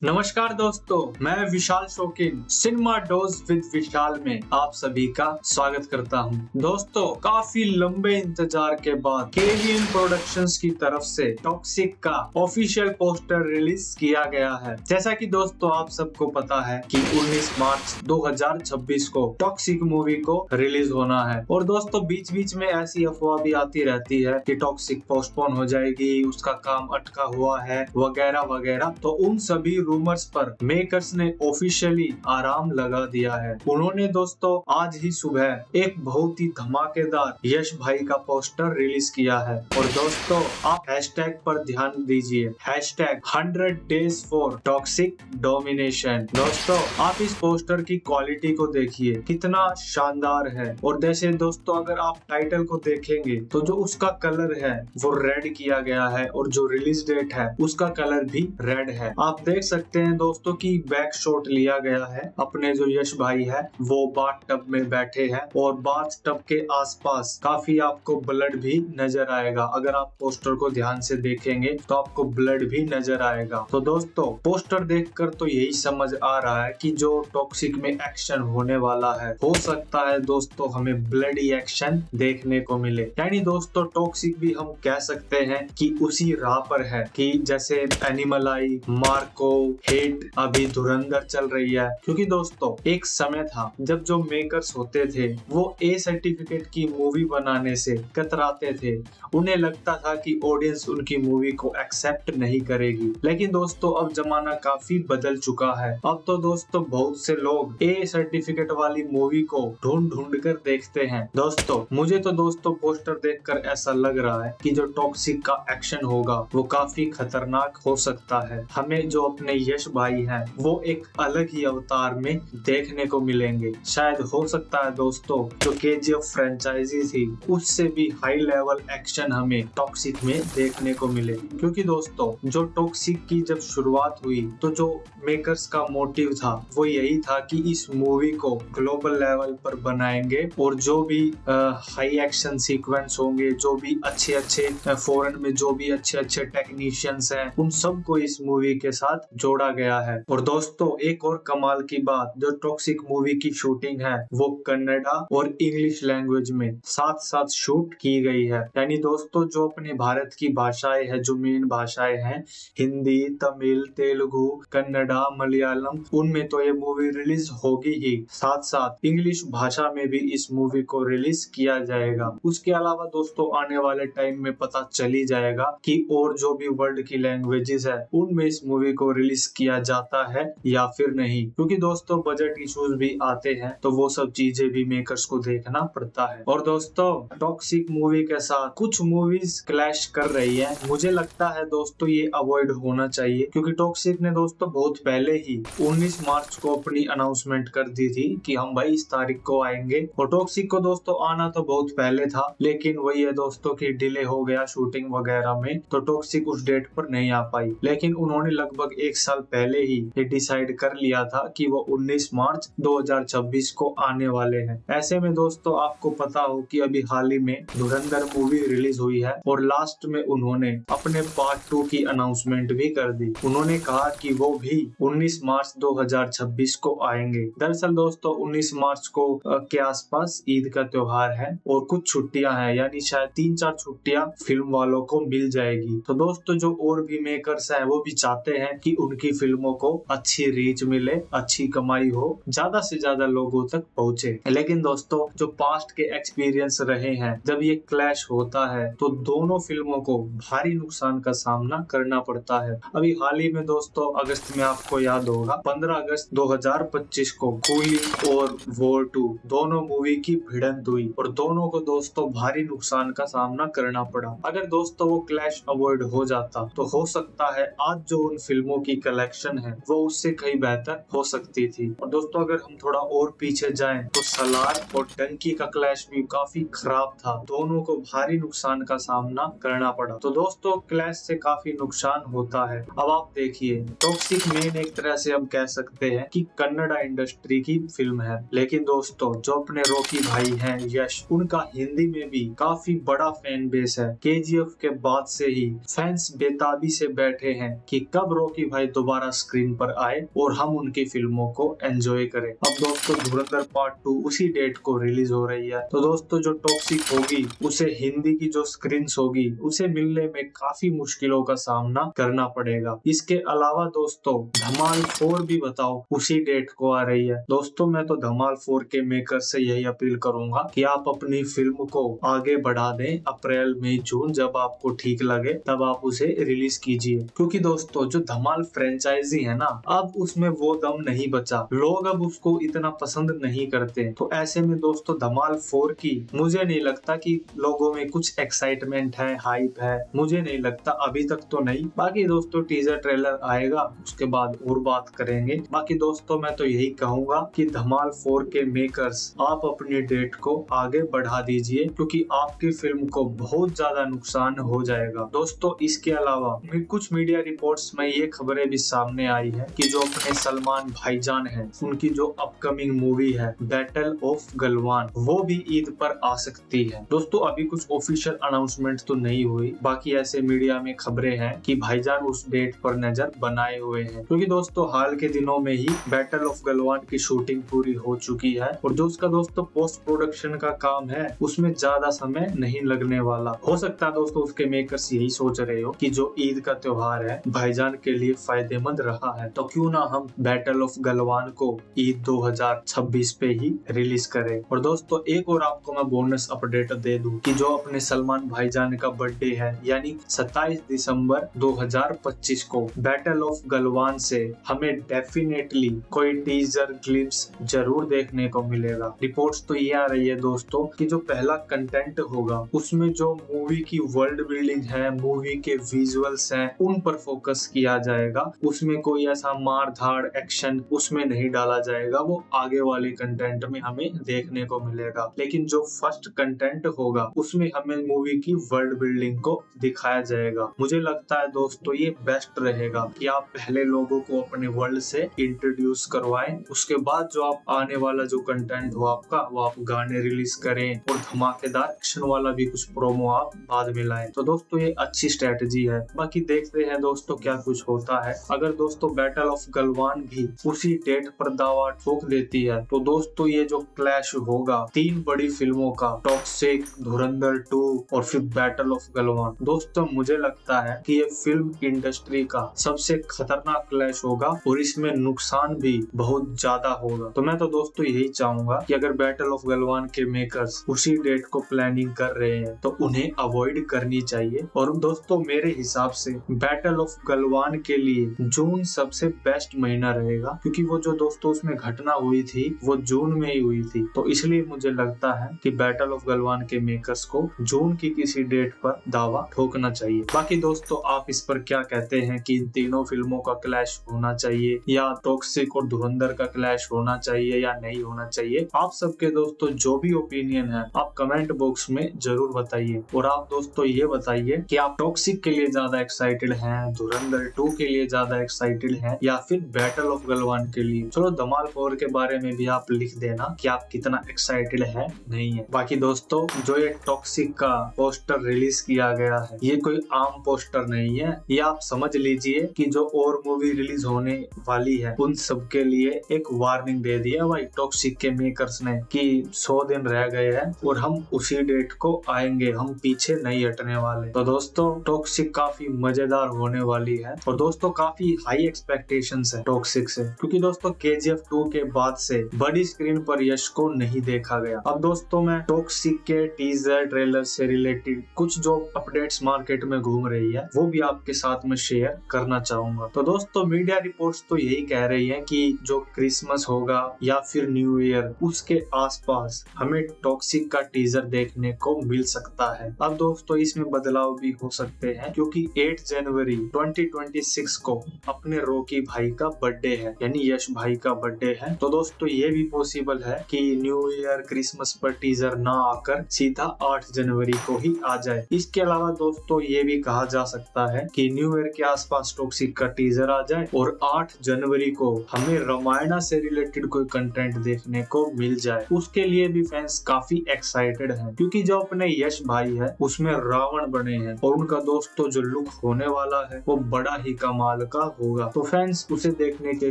नमस्कार दोस्तों, मैं विशाल शौकीन सिनेमा डोज विद विशाल में आप सभी का स्वागत करता हूं। दोस्तों, काफी लंबे इंतजार के बाद केवीएन प्रोडक्शंस की तरफ से टॉक्सिक का ऑफिशियल पोस्टर रिलीज किया गया है। जैसा कि दोस्तों आप सबको पता है कि 19 मार्च 2026 को टॉक्सिक मूवी को रिलीज होना है और दोस्तों बीच बीच में ऐसी अफवाह भी आती रहती है कि टॉक्सिक पोस्टपोन हो जाएगी, उसका काम अटका हुआ है वगैरह वगैरह। तो उन सभी रूमर्स पर मेकर्स ने ऑफिशियली आराम लगा दिया है। उन्होंने दोस्तों आज ही सुबह एक बहुत ही धमाकेदार यश भाई का पोस्टर रिलीज किया है और दोस्तों आप हैशटैग पर ध्यान दीजिए, hashtag 100 days for toxic domination. दोस्तों आप इस पोस्टर की क्वालिटी को देखिए, कितना शानदार है। और जैसे दोस्तों अगर आप टाइटल को देखेंगे तो जो उसका कलर है वो रेड किया गया है और जो रिलीज डेट है उसका कलर भी रेड है। आप देख सकते हैं दोस्तों कि बैक शॉट लिया गया है। अपने जो यश भाई है वो बाथ टब में बैठे हैं और बाथ टब के आसपास काफी आपको ब्लड भी नजर आएगा। अगर आप पोस्टर को ध्यान से देखेंगे तो आपको ब्लड भी नजर आएगा। तो दोस्तों पोस्टर देखकर तो यही समझ आ रहा है कि जो टॉक्सिक में एक्शन होने वाला है, हो सकता है दोस्तों हमें ब्लडी एक्शन देखने को मिले। यानी दोस्तों टॉक्सिक भी हम कह सकते हैं कि उसी राह पर है कि जैसे एनिमल आई, मार्को, हेट, अभी धुरंधर चल रही है। क्योंकि दोस्तों एक समय था जब जो मेकर्स होते थे वो ए सर्टिफिकेट की मूवी बनाने से कतराते थे। उन्हें लगता था कि ऑडियंस उनकी मूवी को एक्सेप्ट नहीं करेगी। लेकिन दोस्तों अब जमाना काफी बदल चुका है। अब तो दोस्तों बहुत से लोग ए सर्टिफिकेट वाली मूवी को ढूंढ ढूंढ कर देखते हैं। दोस्तों मुझे तो दोस्तों पोस्टर देखकर ऐसा लग रहा है कि जो टॉक्सिक का एक्शन होगा वो काफी खतरनाक हो सकता है। हमें जो अपने यश भाई हैं वो एक अलग ही अवतार में देखने को मिलेंगे। शायद हो सकता है दोस्तों जो केजीएफ फ्रेंचाइजी थी उससे भी हाई लेवल एक्शन हमें टॉक्सिक में देखने को मिले। क्योंकि दोस्तों जो टॉक्सिक की जब शुरुआत हुई तो जो मेकर्स का मोटिव था वो यही था कि इस मूवी को ग्लोबल लेवल पर बनाएंगे और जो भी हाई एक्शन सीक्वेंस होंगे, जो भी अच्छे फॉरेन में जो भी अच्छे टेक्नीशियंस हैं, उन सबको इस मूवी के साथ जोड़ा गया है। और दोस्तों एक और कमाल की बात, जो टॉक्सिक मूवी की शूटिंग है वो कन्नड़ा और इंग्लिश लैंग्वेज में साथ साथ शूट की गई है। यानी दोस्तों जो अपने भारत की भाषाएं हैं, जो मेन भाषाएं हैं हिंदी, तमिल, तेलुगु, कन्नड़ा, मलयालम, उनमें तो ये मूवी रिलीज होगी ही, साथ साथ इंग्लिश भाषा में भी इस मूवी को रिलीज किया जाएगा। उसके अलावा दोस्तों आने वाले टाइम में पता चल ही जाएगा कि और जो भी वर्ल्ड की लैंग्वेजेस है उनमें इस मूवी को रिलीज किया जाता है या फिर नहीं। क्योंकि दोस्तों बजट इश्यूज भी आते हैं तो वो सब चीजें भी मेकर्स को देखना पड़ता है। और दोस्तों टॉक्सिक मूवी के साथ कुछ मूवीज क्लैश कर रही है। मुझे लगता है दोस्तों ये अवॉइड होना चाहिए, क्योंकि टॉक्सिक ने दोस्तों बहुत पहले ही 19 मार्च को अपनी अनाउंसमेंट कर दी थी कि हम भाई इस तारीख को आएंगे। और टॉक्सिक को दोस्तों आना तो बहुत पहले था, लेकिन वही है दोस्तों की डिले हो गया शूटिंग वगैरह में, तो टॉक्सिक उस डेट पर नहीं आ पाई। लेकिन उन्होंने लगभग एक साल पहले ही ये डिसाइड कर लिया था कि वो 19 मार्च 2026 को आने वाले हैं। ऐसे में दोस्तों आपको पता हो कि अभी हाल ही में धुरंधर मूवी रिलीज हुई है और लास्ट में उन्होंने अपने पार्ट 2 की अनाउंसमेंट भी कर दी। उन्होंने कहा कि वो भी 19 मार्च 2026 को आएंगे। दरअसल दोस्तों 19 मार्च को के आसपास ईद का त्योहार है और कुछ छुट्टियां हैं, यानी शायद 3-4 छुट्टियां फिल्म वालों को मिल जाएगी। तो दोस्तों जो और भी मेकर्स हैं वो भी चाहते हैं कि उनकी फिल्मों को अच्छी रीच मिले, अच्छी कमाई हो, ज्यादा से ज्यादा लोगों तक पहुंचे। लेकिन दोस्तों जो पास्ट के एक्सपीरियंस रहे हैं, जब ये क्लैश होता है तो दोनों फिल्मों को भारी नुकसान का सामना करना पड़ता है। अभी हाल ही में दोस्तों अगस्त में आपको याद होगा 15 अगस्त 2025 को कूली और वॉर 2 दोनों मूवी की भिड़ंत हुई और दोनों को दोस्तों भारी नुकसान का सामना करना पड़ा। अगर दोस्तों वो क्लैश अवॉइड हो जाता तो हो सकता है आज जो उन फिल्मों की कलेक्शन है वो उससे कहीं बेहतर हो सकती थी। और दोस्तों अगर हम थोड़ा और पीछे जाएं तो सलार और डंकी का क्लैश भी काफी खराब था, दोनों को भारी नुकसान का सामना करना पड़ा। तो दोस्तों क्लैश से काफी नुकसान होता है। अब आप देखिए टॉक्सिक मेन एक तरह से हम कह सकते हैं कि कन्नड़ा इंडस्ट्री की फिल्म है, लेकिन दोस्तों जो अपने रॉकी भाई हैं यश, उनका हिंदी में भी काफी बड़ा फैन बेस है। केजीएफ के बाद से ही फैंस बेताबी से बैठे हैं कि कब रॉकी भाई दोबारा स्क्रीन पर आए और हम उनकी फिल्मों को एंजॉय करें। अब दोस्तों धुरंधर पार्ट 2 उसी डेट को रिलीज हो रही है। तो दोस्तों जो टॉक्सिक होगी उसे हिंदी की जो स्क्रीन्स होगी उसे मिलने में काफी मुश्किलों का सामना करना पड़ेगा। इसके अलावा दोस्तों धमाल 4 भी बताओ उसी डेट को आ रही है। दोस्तों मैं तो धमाल 4 के मेकर से यही अपील करूंगा कि आप अपनी फिल्म को आगे बढ़ा दें। अप्रैल मई जून जब आपको ठीक लगे तब आप उसे रिलीज कीजिए, क्योंकि दोस्तों जो धमाल फ्रेंचाइजी है ना अब उसमें वो दम नहीं बचा। लोग अब उसको इतना पसंद नहीं करते। तो ऐसे में दोस्तों धमाल 4 की मुझे नहीं लगता कि लोगों में कुछ एक्साइटमेंट है, हाइप है, मुझे नहीं लगता, अभी तक तो नहीं। बाकी दोस्तों टीजर ट्रेलर आएगा उसके बाद और बात करेंगे। बाकी दोस्तों मैं तो यही कहूंगा कि धमाल 4 के मेकर्स आप अपनी डेट को आगे बढ़ा दीजिए, क्योंकि आपकी फिल्म को बहुत ज्यादा नुकसान हो जाएगा। दोस्तों इसके अलावा कुछ मीडिया रिपोर्ट्स में ये खबरें भी सामने आई है कि जो अपने सलमान भाईजान है उनकी जो अपकमिंग मूवी है बैटल ऑफ गलवान वो भी ईद पर आ सकती है। दोस्तों अभी कुछ ऑफिशियल अनाउंसमेंट तो नहीं हुई, बाकी ऐसे मीडिया में खबरें हैं कि भाईजान उस डेट पर नजर बनाए हुए हैं, क्योंकि दोस्तों हाल के दिनों में ही बैटल ऑफ गलवान की शूटिंग पूरी हो चुकी है और जो उसका दोस्तों पोस्ट प्रोडक्शन का काम है उसमें ज्यादा समय नहीं लगने वाला। हो सकता है दोस्तों उसके मेकर्स यही सोच रहे हो कि जो ईद का त्योहार है भाईजान के लिए फायदेमंद रहा है तो क्यों ना हम बैटल ऑफ गलवान को ईद 2026 पे ही रिलीज करें। और दोस्तों एक और आपको मैं बोनस अपडेट दे दूं कि जो अपने सलमान भाईजान का बर्थडे है यानी 27 दिसंबर 2025 को बैटल ऑफ गलवान से हमें डेफिनेटली कोई टीजर ग्लिम्स जरूर देखने को मिलेगा। रिपोर्ट्स तो ये आ रही है दोस्तों कि जो पहला कंटेंट होगा उसमें जो मूवी की वर्ल्ड बिल्डिंग है, मूवी के विजुअल्स हैं, उन पर फोकस किया जाएगा। उसमें कोई ऐसा मार धाड़ एक्शन उसमें नहीं डाला जाएगा, वो आगे वाले कंटेंट में हमें देखने को मिलेगा। लेकिन जो फर्स्ट कंटेंट होगा उसमें हमें मूवी की वर्ल्ड बिल्डिंग को दिखाया जाएगा। मुझे लगता है दोस्तों ये बेस्ट रहेगा कि आप पहले लोगों को अपने वर्ल्ड से इंट्रोड्यूस करवाएं, उसके बाद जो आप आने वाला जो कंटेंट हो आपका वो आप गाने रिलीज करें और धमाकेदार एक्शन वाला भी कुछ प्रोमो आप बाद में लाएं। तो दोस्तों ये अच्छी स्ट्रेटजी है। बाकी देखते हैं दोस्तों क्या कुछ होता है। अगर दोस्तों बैटल ऑफ गलवान भी उसी डेट पर दावा ठोक देती है तो दोस्तों ये जो क्लैश होगा 3 बड़ी फिल्मों का, टॉक्सिक, धुरंधर 2 और फिर बैटल ऑफ गलवान, दोस्तों मुझे लगता है कि ये फिल्म इंडस्ट्री का सबसे खतरनाक क्लैश होगा और इसमें नुकसान भी बहुत ज्यादा होगा। तो मैं तो दोस्तों यही चाहूंगा कि अगर बैटल ऑफ गलवान के मेकर्स उसी डेट को प्लानिंग कर रहे हैं तो उन्हें अवॉइड करनी चाहिए। और दोस्तों मेरे हिसाब से बैटल ऑफ गलवान के लिए जून सबसे बेस्ट महीना रहेगा, क्योंकि वो जो दोस्तों उसमें घटना हुई थी वो जून में ही हुई थी। तो इसलिए मुझे लगता है कि बैटल ऑफ गलवान के मेकर्स को जून की किसी डेट पर दावा ठोकना चाहिए। बाकी दोस्तों आप इस पर क्या कहते हैं कि इन तीनों फिल्मों का क्लैश होना चाहिए या टॉक्सिक और धुरंधर का क्लैश होना चाहिए या नहीं होना चाहिए? आप सबके दोस्तों जो भी ओपिनियन है आप कमेंट बॉक्स में जरूर बताइए। और आप दोस्तों ये बताइए कि आप टॉक्सिक के लिए ज्यादा एक्साइटेड हैं, धुरंधर 2 के लिए ज्यादा एक्साइटेड हैं या फिर बैटल ऑफ गलवान के लिए? चलो धमाल 4 के बारे में भी आप लिख देना कि आप कितना एक्साइटेड है नहीं है। बाकी दोस्तों जो ये टॉक्सिक का पोस्टर रिलीज किया गया है ये कोई आम पोस्टर नहीं है, ये आप समझ लीजिए कि जो और मूवी रिलीज होने वाली है उन सबके लिए एक वार्निंग दे दिया भाई टॉक्सिक के मेकर्स ने कि 100 दिन रह गए हैं और हम उसी डेट को आएंगे, हम पीछे नहीं हटने वाले। तो दोस्तों टॉक्सिक काफी मजेदार होने वाली है और दोस्तों काफी हाई एक्सपेक्टेशंस है टॉक्सिक से, क्योंकि दोस्तों KGF 2 के बाद से बड़ी स्क्रीन पर यश को नहीं देखा गया। अब दोस्तों मैं टॉक्सिक के टीजर ट्रेलर से रिलेटेड कुछ जो अपडेट्स मार्केट में घूम रही है वो भी आपके साथ में शेयर करना चाहूंगा। तो दोस्तों मीडिया रिपोर्ट्स तो यही कह रही है कि जो क्रिसमस होगा या फिर न्यू ईयर उसके आसपास हमें टॉक्सिक का टीजर देखने को मिल सकता है। अब दोस्तों इसमें बदलाव भी हो सकते हैं क्योंकि 8 जनवरी 2026 को अपने रॉकी भाई का बर्थडे है, यानी यश भाई का बर्थडे है। तो दोस्तों ये भी पॉसिबल है कि न्यू ईयर क्रिसमस पर टीजर ना आकर सीधा 8 जनवरी को ही आ जाए। इसके अलावा दोस्तों ये भी कहा जा सकता है कि न्यू ईयर के आसपास टॉक्सिक का टीजर आ जाए और 8 जनवरी को हमें रामायण से रिलेटेड कोई कंटेंट देखने को मिल जाए। उसके लिए भी फैंस काफी एक्साइटेड हैं क्योंकि जो अपने यश भाई है उसमें रावण बने हैं और उनका दोस्तों जो लुक होने वाला है वो बड़ा ही कमाल साल का होगा। तो फैंस उसे देखने के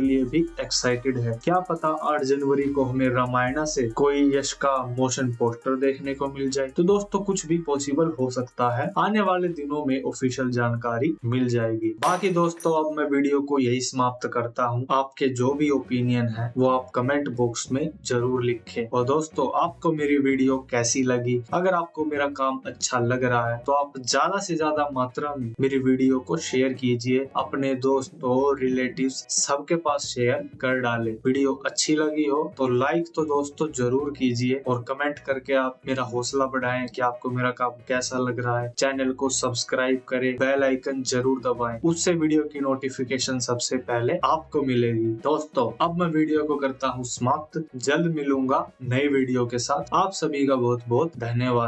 लिए भी एक्साइटेड है। क्या पता 8 जनवरी को हमें रामायणा से कोई यश का मोशन पोस्टर देखने को मिल जाए। तो दोस्तों कुछ भी पॉसिबल हो सकता है, आने वाले दिनों में ऑफिशियल जानकारी मिल जाएगी। बाकी दोस्तों अब मैं वीडियो को यही समाप्त करता हूँ। आपके जो भी ओपिनियन है वो आप कमेंट बॉक्स में जरूर लिखें। और दोस्तों आपको मेरी वीडियो कैसी लगी? अगर आपको मेरा काम अच्छा लग रहा है तो आप ज्यादा से ज्यादा मात्रा में मेरी वीडियो को शेयर कीजिए, अपने दोस्तों रिलेटिव्स सबके पास शेयर कर डालें। वीडियो अच्छी लगी हो तो लाइक तो दोस्तों जरूर कीजिए और कमेंट करके आप मेरा हौसला बढ़ाएं कि आपको मेरा काम कैसा लग रहा है। चैनल को सब्सक्राइब करें, बेल आइकन जरूर दबाएं, उससे वीडियो की नोटिफिकेशन सबसे पहले आपको मिलेगी। दोस्तों अब मैं वीडियो को करता हूँ समाप्त। जल्द मिलूंगा नई वीडियो के साथ। आप सभी का बहुत बहुत धन्यवाद।